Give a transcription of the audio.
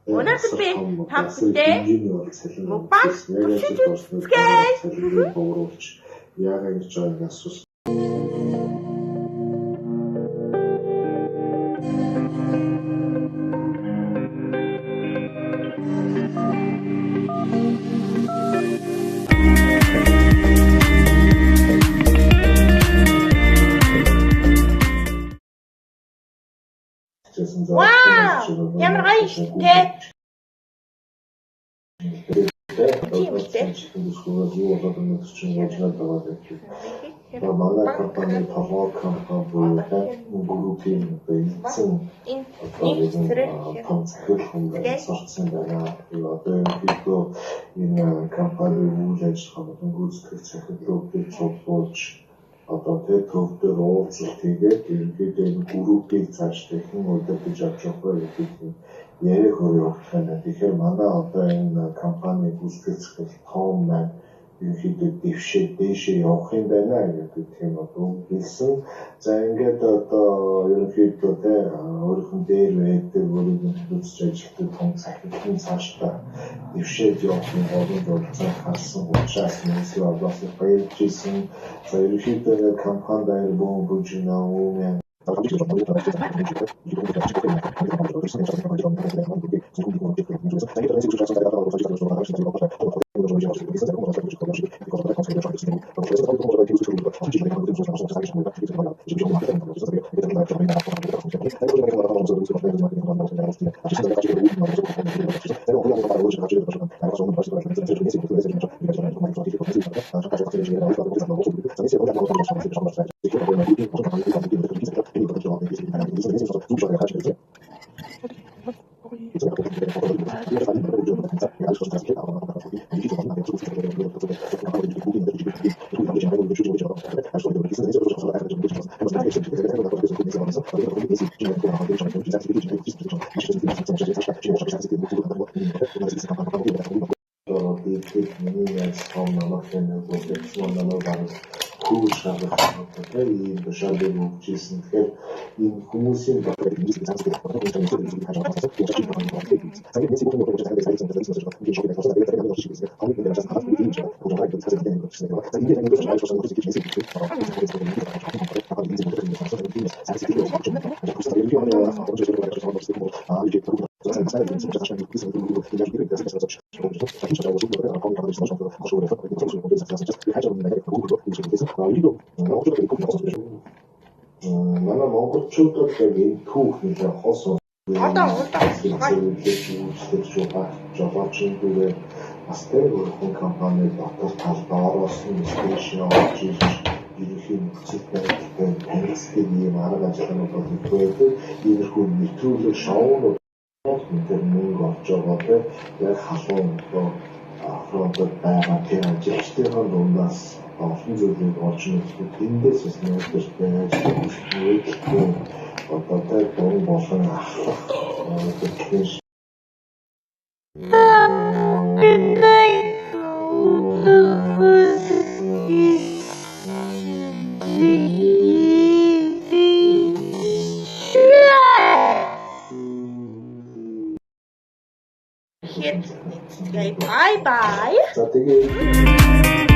Өнөөдөр би та бүхэндээ мукбанг бууруулж яагаад гэж байгааг асуусан. Вау! Ямар гоё шүү дээ. Манай компани толгой компани группийн бэлдсэн сурсан байна. Одоо энэ компани үйл ажиллагаа гүйцэтгэх захидлуудыг цуглуулж одоо төвдөр уулзалт хийгээд ерөнхийдөө энэ группийг цааш дахин удирдах авч явах гэдэг яриаг явуулах юм. Тэгэхээр манай одоо энэ компани гүйцэтгэх том маань ерөнхийдөө дэвшээ дээшээ явах юм байна гэдэг тийм одоо хэлсэн. За ингээд одоо ерөнхийдөө өөрийнх нь дээр байдаг өөрийн төлөвлөж ажилладаг том захидлын цаашдаа дэвшээд явах юм боломж харсан учраас нэгсээ област баярлжсэн. За ерөнхийдөө компани дээр бүжинаа өмнө энэ хүмүүсийн манай монголчуудад яг энэ түүх нэлээ хос жолоочийн дүүрээ бас тэр өөрхөн компани дотор талбаараас нь стейшн олж ирж ерөнхий нөхцөл байдлаа танилцдаг юм арга ажиллагаанууд байдаг. Иймэрхүү нэвтрүүлэг шоунууд тэр мөнгө олж байгаа яг халуун фронтод байгаа тэр ажилчдын дундаас олон зүйлийг олж мэддэг. Тэндээс бас нэгдэж байж байгаа. Одоо тэр дон болон ахлах гэх Bye bye. За тэгээ